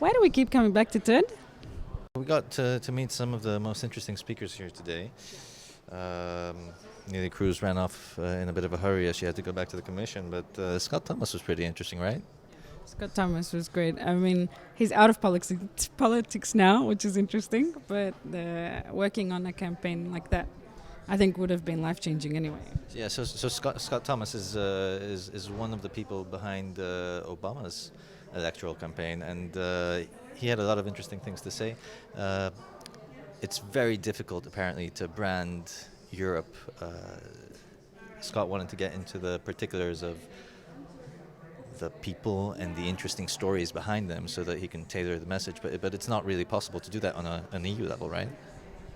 Why do we keep coming back to TED? We got to meet some of the most interesting speakers here today. Neelie Kroes ran off in a bit of a hurry as she had to go back to the commission, but Scott Thomas was pretty interesting, right? Scott Thomas was great. I mean, he's out of politics now, which is interesting, but working on a campaign like that, I think would have been life-changing anyway. Yeah, so Scott Thomas is one of the people behind Obama's electoral campaign, and he had a lot of interesting things to say. It's very difficult, apparently, to brand Europe. Scott wanted to get into the particulars of the people and the interesting stories behind them so that he can tailor the message, but it's not really possible to do that on an EU level, right?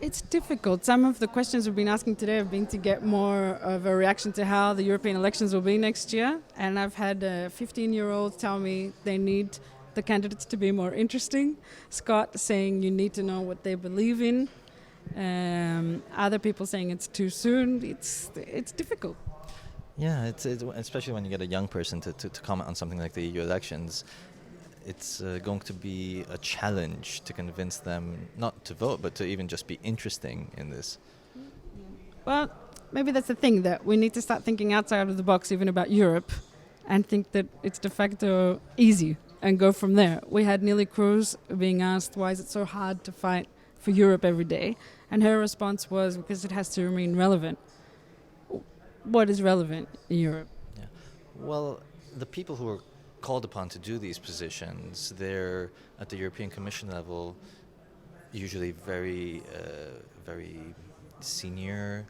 It's difficult. Some of the questions we've been asking today have been to get more of a reaction to how the European elections will be next year. And I've had 15-year-olds tell me they need the candidates to be more interesting. Scott saying you need to know what they believe in. Other people saying it's too soon. It's difficult. Yeah, it's especially when you get a young person to comment on something like the EU elections. It's going to be a challenge to convince them not to vote, but to even just be interesting in this. Well, maybe that's the thing, that we need to start thinking outside of the box even about Europe and think that it's de facto easy and go from there. We had Neelie Kroes being asked, why is it so hard to fight for Europe every day? And her response was, because it has to remain relevant. What is relevant in Europe? Yeah. Well, the people who are called upon to do these positions, they're at the European Commission level usually very senior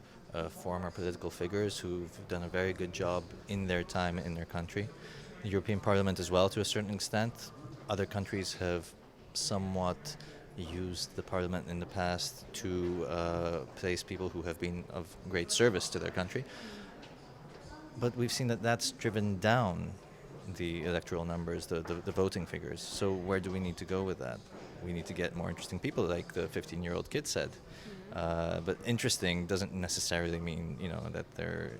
former political figures who've done a very good job in their time in their country. The European Parliament as well, to a certain extent. Other countries have somewhat used the Parliament in the past to place people who have been of great service to their country. But we've seen that that's driven down the electoral numbers, the voting figures. So where do we need to go with that? We need to get more interesting people, like the 15-year-old kid said. But interesting doesn't necessarily mean, that they're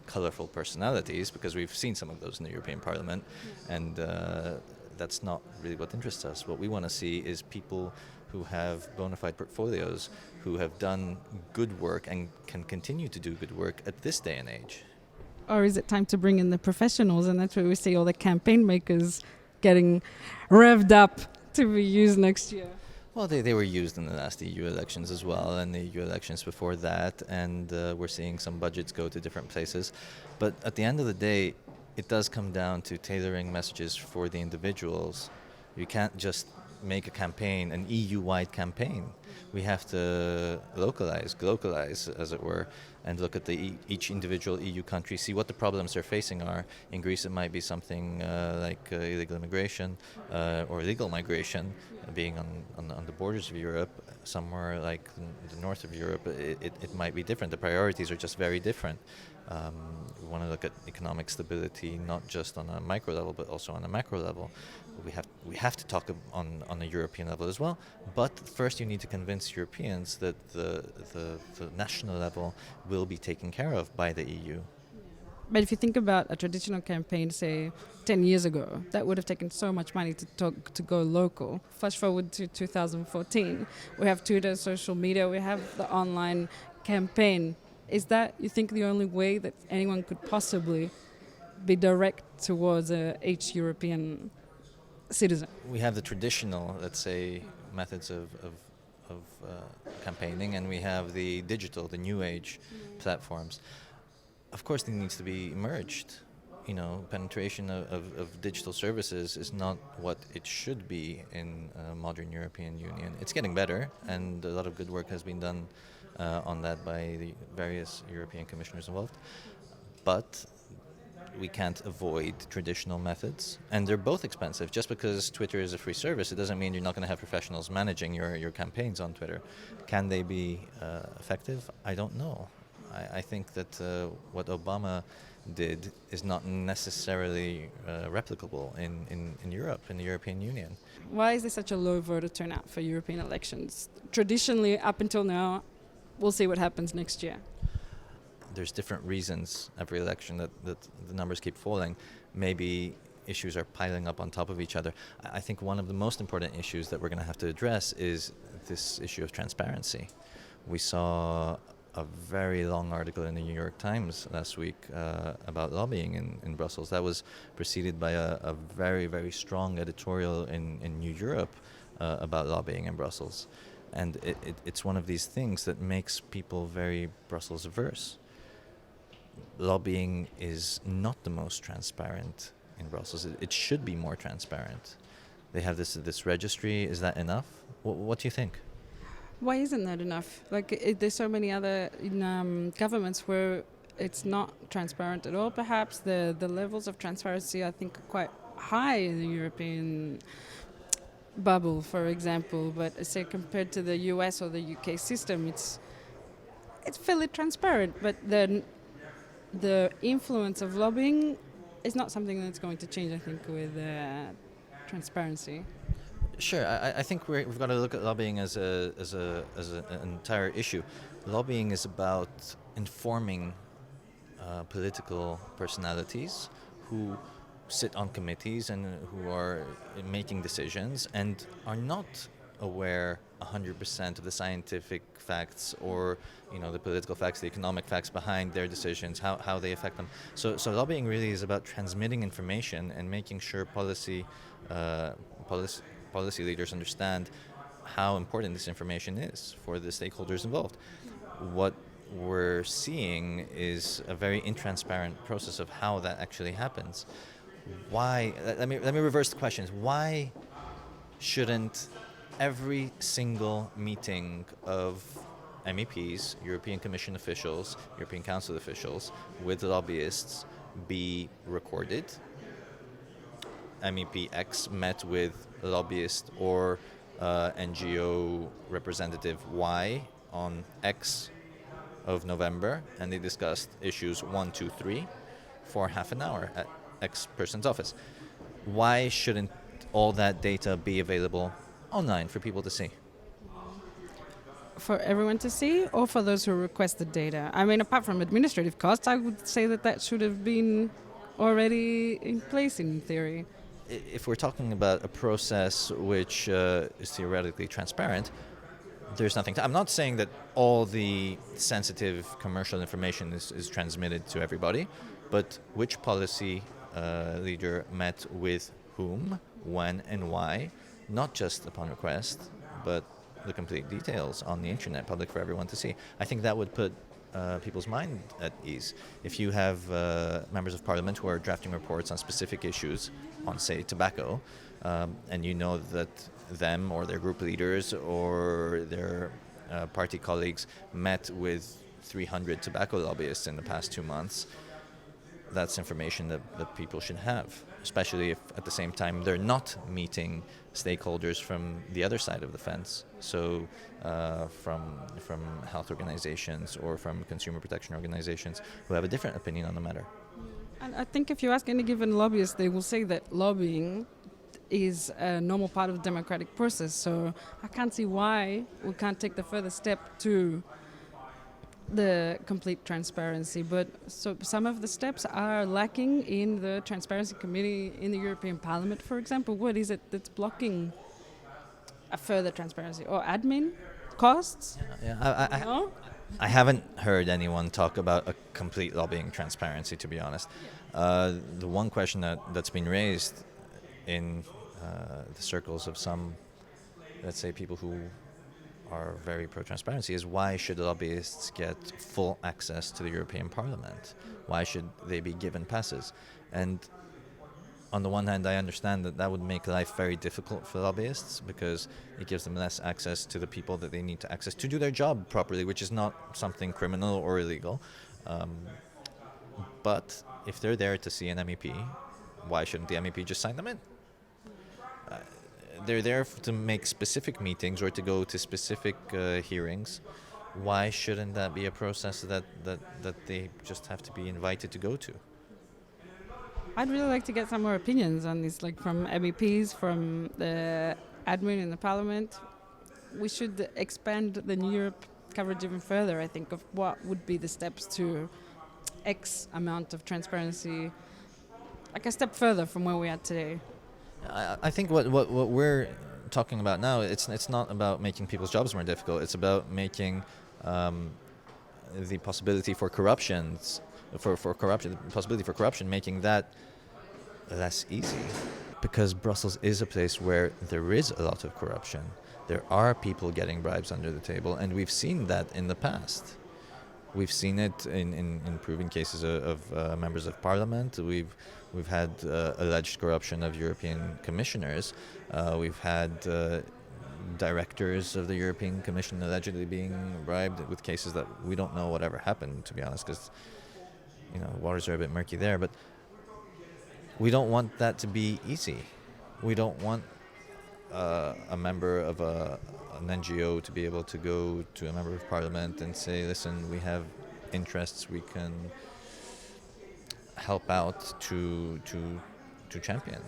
colorful personalities, because we've seen some of those in the European Parliament, and that's not really what interests us. What we want to see is people who have bona fide portfolios, who have done good work and can continue to do good work at this day and age. Or is it time to bring in the professionals? And that's where we see all the campaign makers getting revved up to be used next year. Well, they were used in the last EU elections as well, and the EU elections before that, and we're seeing some budgets go to different places. But at the end of the day, it does come down to tailoring messages for the individuals. You can't just make a campaign, an EU-wide campaign. We have to glocalize, as it were, and look at each individual EU country, see what the problems they're facing are. In Greece, it might be something like illegal immigration or legal migration, being on the borders of Europe. Somewhere like the north of Europe, it might be different. The priorities are just very different. We want to look at economic stability, not just on a micro level, but also on a macro level. We have to talk on a European level as well. But first, you need to convince Europeans that the national level will be taken care of by the EU. But if you think about a traditional campaign, say 10 years ago, that would have taken so much money to go local. Flash forward to 2014, we have Twitter, social media, we have the online campaign. Is that, you think, the only way that anyone could possibly be direct towards each European citizen? We have the traditional, let's say, methods of campaigning, and we have the digital, the new age platforms. Of course, it needs to be merged. Penetration of digital services is not what it should be in a modern European Union. It's getting better, and a lot of good work has been done on that by the various European commissioners involved. But we can't avoid traditional methods, and they're both expensive. Just because Twitter is a free service, it doesn't mean you're not going to have professionals managing your campaigns on Twitter. Can they be effective? I don't know. I think that what Obama did is not necessarily replicable in Europe, in the European Union. Why is there such a low voter turnout for European elections? Traditionally, up until now, we'll see what happens next year. There's different reasons every election that the numbers keep falling. Maybe issues are piling up on top of each other. I think one of the most important issues that we're going to have to address is this issue of transparency. We saw a very long article in the New York Times last week about lobbying in Brussels. That was preceded by a very, very strong editorial in New Europe about lobbying in Brussels. And it's one of these things that makes people very Brussels averse. Lobbying is not the most transparent in Brussels. It should be more transparent. They have this registry. Is that enough? What do you think? Why isn't that enough? There's so many other governments where it's not transparent at all. Perhaps the levels of transparency, I think, are quite high in the European bubble, for example. But say compared to the US or the UK system, it's fairly transparent. But then the influence of lobbying is not something that's going to change, I think, with transparency. Sure, I think we've got to look at lobbying as an entire issue. Lobbying is about informing political personalities who sit on committees and who are making decisions and are not aware 100% of the scientific facts or the political facts, the economic facts behind their decisions, how they affect them. So lobbying really is about transmitting information and making sure policy leaders understand how important this information is for the stakeholders involved. What we're seeing is a very intransparent process of how that actually happens. Why? Let me reverse the questions. Why shouldn't every single meeting of MEPs, European Commission officials, European Council officials with lobbyists be recorded? MEP X met with lobbyist or NGO representative Y on X of November, and they discussed issues 1, 2, 3 for half an hour at X person's office. Why shouldn't all that data be available online for people to see? For everyone to see, or for those who request the data? I mean, apart from administrative costs, I would say that should have been already in place in theory. If we're talking about a process which is theoretically transparent, there's nothing. I'm not saying that all the sensitive commercial information is transmitted to everybody, but which policy leader met with whom, when, and why, not just upon request, but the complete details on the internet, public for everyone to see. I think that would put people's mind at ease. If you have members of parliament who are drafting reports on specific issues, on, say, tobacco, and you know that them or their group leaders or their party colleagues met with 300 tobacco lobbyists in the past 2 months, that's information that people should have, especially if at the same time they're not meeting stakeholders from the other side of the fence, so from health organizations or from consumer protection organizations who have a different opinion on the matter. And I think if you ask any given lobbyist, they will say that lobbying is a normal part of the democratic process. So I can't see why we can't take the further step to the complete transparency. But so some of the steps are lacking in the Transparency Committee in the European Parliament, for example. What is it that's blocking a further transparency? Or admin costs? No? I haven't heard anyone talk about a complete lobbying transparency, to be honest. The one question that's been raised in the circles of some, let's say, people who are very pro-transparency is why should lobbyists get full access to the European Parliament? Why should they be given passes? And on the one hand, I understand that would make life very difficult for lobbyists because it gives them less access to the people that they need to access to do their job properly, which is not something criminal or illegal. But if they're there to see an MEP, why shouldn't the MEP just sign them in? They're there to make specific meetings or to go to specific hearings. Why shouldn't that be a process that they just have to be invited to go to? I'd really like to get some more opinions on this, like from MEPs, from the admin in the Parliament. We should expand the New Europe coverage even further, I think, of what would be the steps to X amount of transparency like a step further from where we are today. I think what we're talking about now, it's not about making people's jobs more difficult. It's about making the possibility for corruptions, for corruption, the possibility for corruption, making that less easy. Because Brussels is a place where there is a lot of corruption. There are people getting bribes under the table, and we've seen that in the past. We've seen it in proven cases of members of parliament. We've had alleged corruption of European commissioners. We've had directors of the European Commission allegedly being bribed with cases that we don't know whatever happened, to be honest, because waters are a bit murky there. But we don't want that to be easy. We don't want a member of an NGO to be able to go to a member of parliament and say, listen, we have interests we can help out to champion.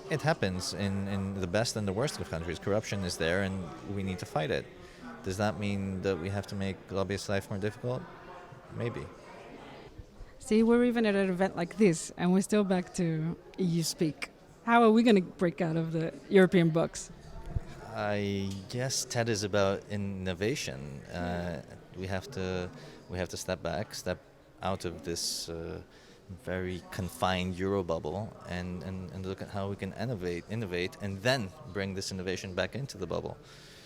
It happens in the best and the worst of countries. Corruption is there and we need to fight it. Does that mean that we have to make lobbyists' life more difficult? Maybe. See, we're even at an event like this, and we're still back to EU speak. How are we going to break out of the European box? I guess TED is about innovation. We have to step back, step out of this very confined Euro bubble, and look at how we can innovate, and then bring this innovation back into the bubble.